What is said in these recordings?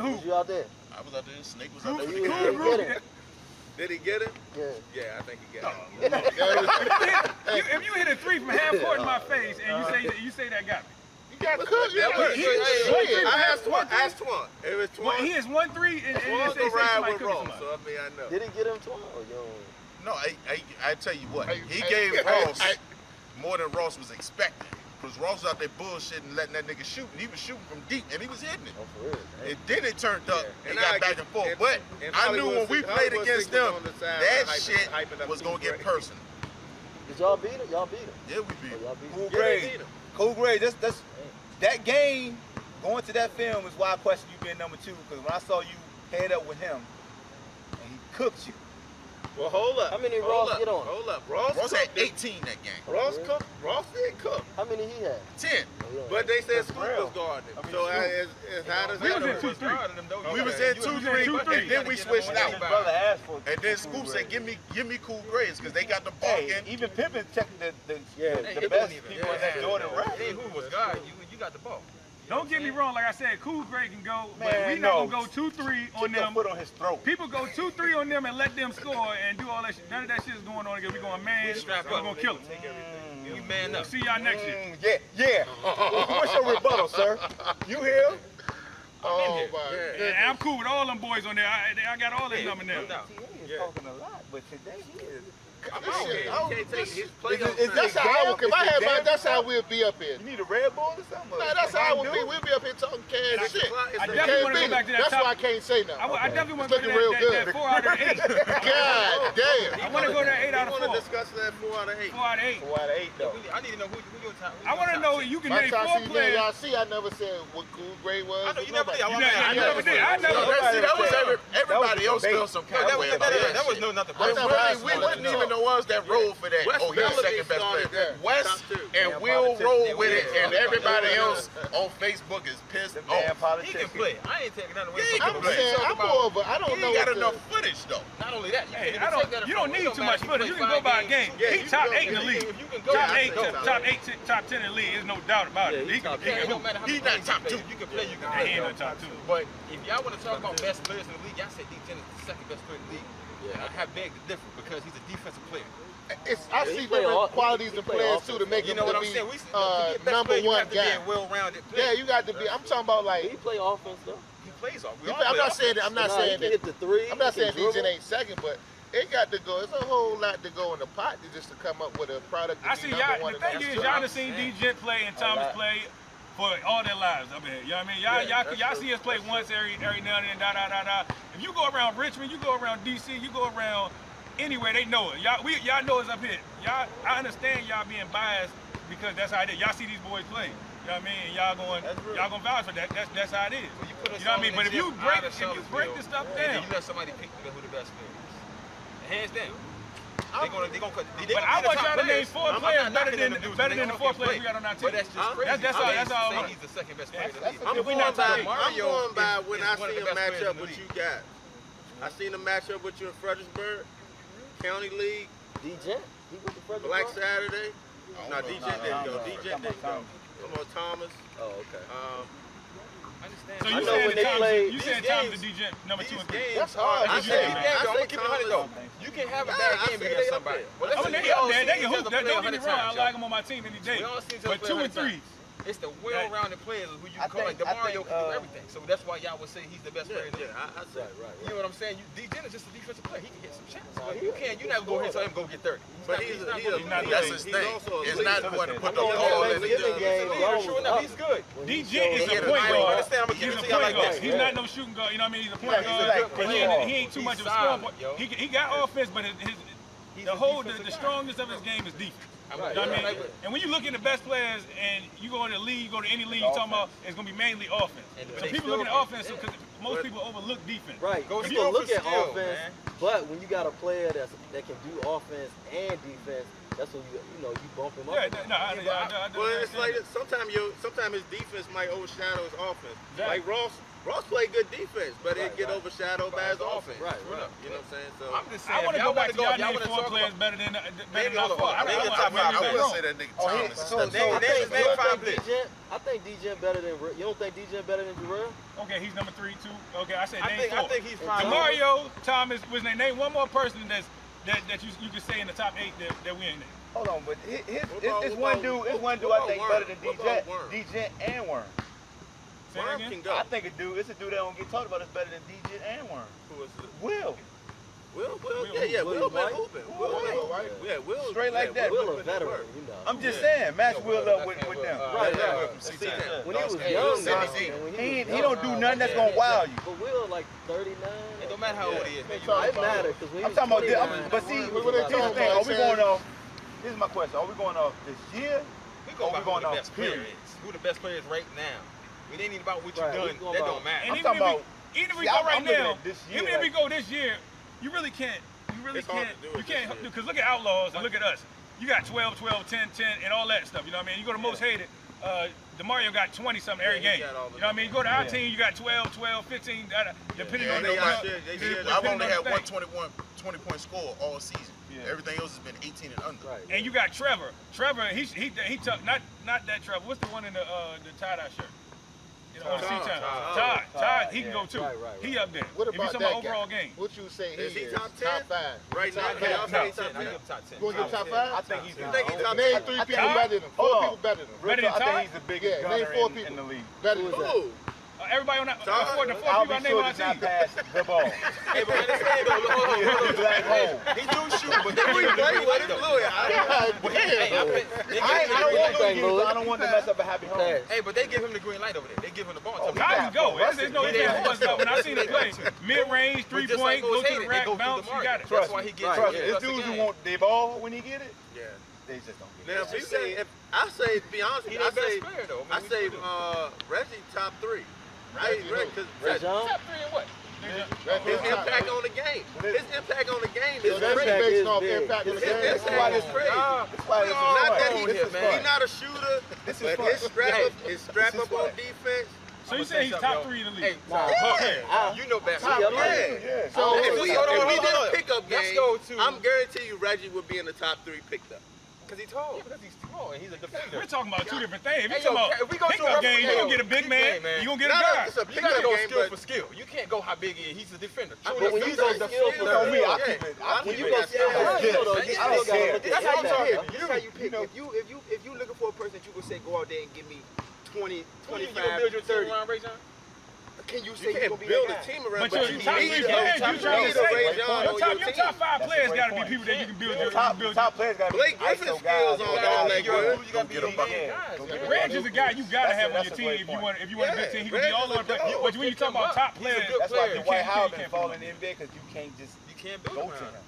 who? Was you out there? I was out there. Snake was out there. Did he get it? Yeah. Yeah, I think he got it. If you hit a 3 from half court in my face and you say that got me. You got cooked. I asked one. It was Twan. He is 1-3 and Twan say to ride somebody with cooking Ross, somebody. so I mean I know. Did he get him 12? Yo. No, I tell you what. He gave Ross more than Ross was expecting. Because Ross was out there bullshitting, letting that nigga shoot, and he was shooting from deep, and he was hitting it. Oh, for real. And then it turned up, and got back and forth. And but I knew when we played against them, that shit was going to get personal. Did y'all beat him? Y'all beat him? Yeah, we beat him. Y'all beat him? Cool grade. Cool grade. That game, going to that film is why I question you being number 2. Because when I saw you head up with him, and he cooked you. Well, hold up. How many Ross get on? Hold up. Ross had 18 that game. Ross cooked. Ross did cook. How many he had? 10. But they said Scoop was guarding him. So how does We was in that 2-3. We was in 2-3, and then we switched out. Brother asked for And then Scoop said, give me cool grades, because they got the ball Hey, in. even Pippen checked the best people in that Jordan rap. Hey, who was God? You got the ball. Don't get me wrong, like I said, Cool Greg can go, but Man, we not no. gonna go 2-3 on Keep your them. foot on his throat. People go 2-3 on them and let them score and do all that shit. None of that shit is going on again. We going man, strap we're up. gonna kill it. We man up. See y'all next year. Yeah. What's your rebuttal, sir? You here? Oh, my And goodness. I'm cool with all them boys on there. I got all their number now. He is talking a lot, but today he is. That's how I would, if I had my, that's how we'll be up here. You need a Red Bull or something? Nah, that's how I would be. We'll be up here talking cash shit. I definitely want to go back to that That's top. why I can't say nothing. I definitely want It's to go looking to real that good. 4 out of 8. God damn. I want to go to that 8 out I of want 4. to discuss that 4 out of 8. 4 out of 8. 4 out of 8 though. I need to know who your top. I want to know you can My name top 4 seed, players. y'all see, I never said what cool grade was. I know you never did. You never did. I never. That was everybody else felt some kind of way about That was shit. no nothing. But really, we wasn't even the ones that rolled for that. Oh, he's the second best player. West and Will roll with it, and everybody else on Facebook is pissed off. He can play. I ain't taking nothing away Yeah, he from can him. play. I'm more of a, I don't He know ain't got what enough footage though. Not only that, you Hey, can even take that you don't from him. need It too much matter footage. if You can go by a 5 game. games. He top 8 in the league. If you can go Top back, 8, go. top 10 in the league. There's no doubt about it. He can It don't matter how He's many not top games you 2. play. You can play, you can He ain't play. no top 2. But if y'all want to talk about best players in the league, y'all say D10 is the second best player in the league. And I have begged to differ because he's a defensive player. I see different qualities in players too to make You him know what to I'm be saying? To be a best number player, you one have to be guy. a well-rounded player. Yeah, you got to be. I'm talking about like. He play offense though. He plays off. I'm not saying that. I'm not saying He that. hit the 3. I'm not saying he can DJ dribble. ain't second, but it got to go. It's a whole lot to go in the pot just to come up with a product. I see y'all. The thing is, y'all done seen DJ play and Thomas play for all their lives up here. You know what I mean? Y'all see us play once every now and then. If you go around Richmond, you go around DC, you go around anywhere, they know it. Y'all know it's up here. I understand y'all being biased because that's how it is. Y'all see these boys play. You know what I mean? And y'all gonna vouch for that. That's how it is. Well, you put us know what I mean? on But if the you tip break out of this stuff and then down, you let somebody pick who the best player is. Hands down. They gonna cut. but I want y'all to name 4 players better than the 4 players we got on our team. But that's just crazy. That's all. Say he's the second best player in the league. I'm If we going not by. talking- I'm going by when is I one of see the a best players matchup in the what league. you got. I seen a matchup with you in Fredericksburg, County League, DJ. He went to Frederick. Black Saturday. No, DJ didn't go. no. DJ didn't go. Come on, Thomas. Oh, okay. I understand. So I you know said when they played you said these Thomas games- the DJ number 2 and 3. That's hard. I You say- can I I'm say gonna keep it 100 though. Thomas. You can have a Yeah, bad I game say against they up somebody. there. Well, I mean, they up there. They can hoop. Don't get me wrong. I like them on my team any day. We all seen each other But play 2 and 100 3. It's the well-rounded players who you I call like think- I DeMario think, can do everything. So that's why y'all would say he's the best player in the league. I say. You know what I'm saying? D Dennis just a defensive player. He can hit some shots. But you can't. You never go ahead and tell him go get 30. But he's not That's his thing. also a It's leader. not going to put the I know ball in in the the Thanksgiving game, y'all Sure was enough, up. he's good. DJ is He a hit point a guard. understand, I'm gonna give He's it a to y'all point like guard. this. He's not no shooting guard. You know what I mean? He's a point He's guard. like But he ain't too much of a scoring point. yo. He got offense, but the strongest of his game is defense. You know what I mean? And when you look at the best players and you go in the league, you go to any league, you're talking about it's going to be mainly offense. So people looking at offense because most people overlook defense. Right. Go People look for at skill, offense, man. but when you got a player that can do offense and defense, that's when you bump him up. Yeah, Well, it's like sometimes his defense might overshadow his offense. Exactly. Like Ross Ross played good defense, but it get overshadowed by his offense. Right. You know what I'm saying? So I'm just saying. I want to go back to y'all name wanna 4 talk players about- better than Maybe our hold 4. on. Maybe the top I 5. wouldn't say that nigga Thomas. I think DJ better than. You don't think DJ better than Jarrell? Okay, he's number 3 too. Okay, I said I name 4. think he's probably. Demario, Thomas, was name one more person that you can say in the top 8 that we ain't there. Hold on, but it's What one dude. It's one dude about I think Worm? better than What DJ, about Worm? DJ and Worm. Say that Worm again? can go. I think it's a dude that don't get talked about. It's better than DJ and Worm. Who is it? Will. Will Will been White? hooping. White? Yeah, Will. Straight like that. Will a veteran, you know. I'm just saying, match Will up with them. Right. When he was young, He don't do nothing that's gonna wow you. But Will like 39. It don't matter how old he is. Man. It matters because I'm talking about, but see, What they here's the talking thing. about, Are we going off? This is my question. Are we going off this year? We go by going who the off best player period. is. Who the best player is right now. It ain't even about what Right, you've we done. going That about- don't matter. And I'm talking about. even if we See, go I'm right looking now, at this year, even if we like- go this year, you really can't. It's hard to do it You this can't year. because look at Outlaws and look at us. You got 12, 12, 10, 10, and all that stuff. You know what I mean? You go to most hated. Demario got 20 something every Yeah, he game. got all the You know what I mean? You go to our Yeah. team, you got 12, 12, 15, depending Yeah, on they the. got shit. They depending shit. I've on only the had thing. one 20-point score all season. Yeah. Everything else has been 18 and under. Right. And you got Trevor. Trevor, he took not that Trevor. What's the one in the tie-dye shirt? You know, on Todd. Todd, he can Yeah. go too. Right. He up there. What if you about talking that about overall guy? game. What you say Is he is top 10? 5? Right now, Top can y'all five. say I top give 10? him top 10. You want to give top 5? I think he's You think he's top Name 10? 3 I think- people better than him. 4 Hold on. people better than him. Better than I think Todd? he's the biggest Yeah, name gunner 4 in people. the league. Better Who than is him. that? Everybody on that. The I'll four be people I name sure on our to not team. pass the ball. Hey, but understand though, hold on. Black hole. He do shoot, but they Who give he him the play green with? light It's though. Louis. Hey, I bet they give I him the don't green want light. no use. I don't want to mess up a happy home. Pass. Hey, but they give him the green light over there. They give him the ball. Oh, So he Todd got can go. for There's no Rusty. ifs, ands, buts about when I seen him play. Mid-range, But just like 3-point, go Most to the Hated, they rack, go through bounce, the you got it. That's why he gets Trust me. it. It's dudes who want their ball when he get it. Yeah. They just don't get it. Now, if you say, to be honest, He I their say, best player though. I say Reggie top 3. Right? Because Rajon? top 3 and what? his impact on the game. His impact on the game is So that's crazy. based off big. impact on the His game. That's why this crazy. That's why this is Not fun. that This is fun. he's not a shooter, This is but fun. his strap This is up on fun. defense. So you say he's top 3 in the league? Hey, Nah. you know best. Top Yeah. Yeah. So If we hold on, did hold on. a pickup Let's game, go to- I'm guarantee you Reggie would be in the top 3 picked up. Because he's tall. Because he's tall and he's a defender. We're talking about 2 different things. If Hey, you talking yo, about if we go to a pickup game, you referee- gonna get a big Big man, game, man. you gonna get a No, guy. it's a You pickup gotta go game, skill but for skill. You can't go how big he is. He's a defender. But when you go skill for You know me, I yeah. keep it. I When keep you it go as skill fast for as skill, though, this. you I don't still gotta care. look at That's how I'm impact, talking. huh? This is how you pick. If you looking for a person, you would say go out there and give me 20, You gonna 25, build your team 30. around Ray John? Can you You say you can't gonna be build that a guy? team around, But but your you top 3 need players, you trying to a Ray say, John on your your top 5 That's players a great gotta be point. people that you can build The your top build. players got to be Blake Griffin's ISO skills guys. on all that good. You gotta be Go the get a main bucket. guys. Go man. get a Reg is a guy you gotta have on That's your a team great if you point. want a good team. He can be Reg all is a over. good- But when you talk about top He's a players, good That's why player. Dwight Howard can't been falling in the NBA because you can't just You can't build go him to around. him.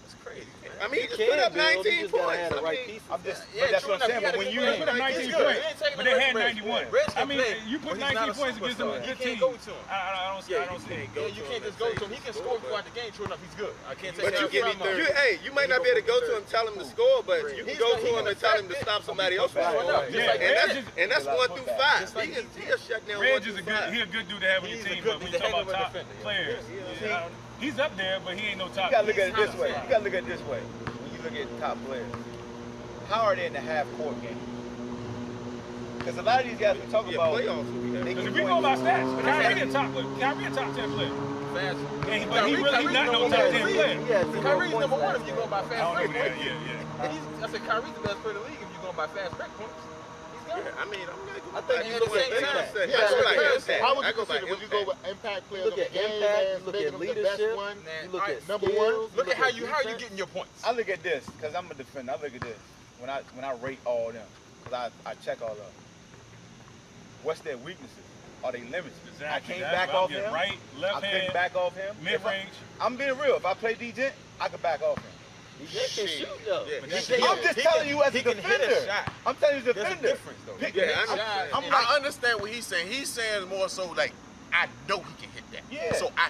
That's crazy. I mean, he just can put up build, you 19 just gotta points. have the I right mean, pieces. I'm just, Yeah, but that's true what I'm enough. saying. You But gotta when get you good. They put up He's 19 good. points, He ain't taking but no they had breaks. 91. Reg I can mean, play, you put but he's not 19 a points against him. superstar. A You good can't team. go to him. I Yeah, don't see it. Yeah, you can't just go to him. He can score throughout the game. True enough, he's good. I can't take But that you from him. you might not be able to go to him and tell him to score, but you can go to him and tell him to stop somebody else from Right, scoring. right. Yeah, And that's 1 through 5. Just like He'll shut down 1 Reg through is a 5. good dude to have on your He's a team. good- But when he's you a talk heck of about a top defender, yeah. players, Yeah. he's up there, but he ain't no top. You gotta look at it this not way. saying. You gotta look at it this way. When you look at top players, how are they in the half-court game? Because a lot of these guys we talk Yeah, about, playoffs will be that. they Because can if we go by stats, Kyrie Kyrie- a top 10 player. Fast. And but he really Kyrie's not no number top one. 10 player. Yeah, Kyrie's number 1 if you go by I fast don't break know that. points. Yeah. I said Kyrie's the best player in the league if you go by fast break points. He's good. I mean, I'm not I think you at look the at same time, impact. saying. Yeah, I go by because impact. how would I you go by consider? Would you go impact. with impact players Look of the at game impact, as you look making at them the best leadership. one? You look at Number skills, one. you Look at how you defense. getting your points. I look at this because I'm a defender. I look at this when I rate all them because I check all of them. What's their weaknesses? Are they limited? Exactly. I can't That's back what I'm off getting. him. Right, left I couldn't hand, back off him. mid-range. I'm being real. If I play DJ, I could back off him. DJ can shoot though. Yeah, But that's he can. I'm just telling you as a he can hit a defender. shot. I'm telling you as a There's a defender. difference, though. Pick- Yeah, I'm I'm like, I understand what he's saying. He's saying more so like, I know he can hit that. Yeah. So I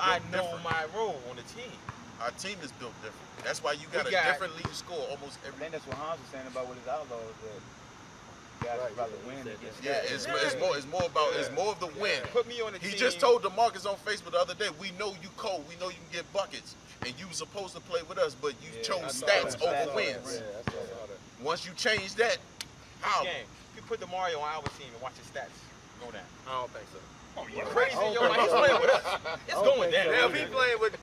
I know my role on the team. Our team is built different. That's why you got a different lead score almost I every. think that's what Hans was saying about with his outlaws. That guys are about to win against. Yeah, it's more of the win. Put me on the He team. just told DeMarcus on Facebook the other day, we know you cold, we know you can get buckets, and you were supposed to play with us, but you chose stats over wins. Once you change that, how? Game. You put the Mario on our team and watch his stats go down. I don't think so. Oh, you crazy? Yo, like, he's playing with us. It's going down. Now, if he playing with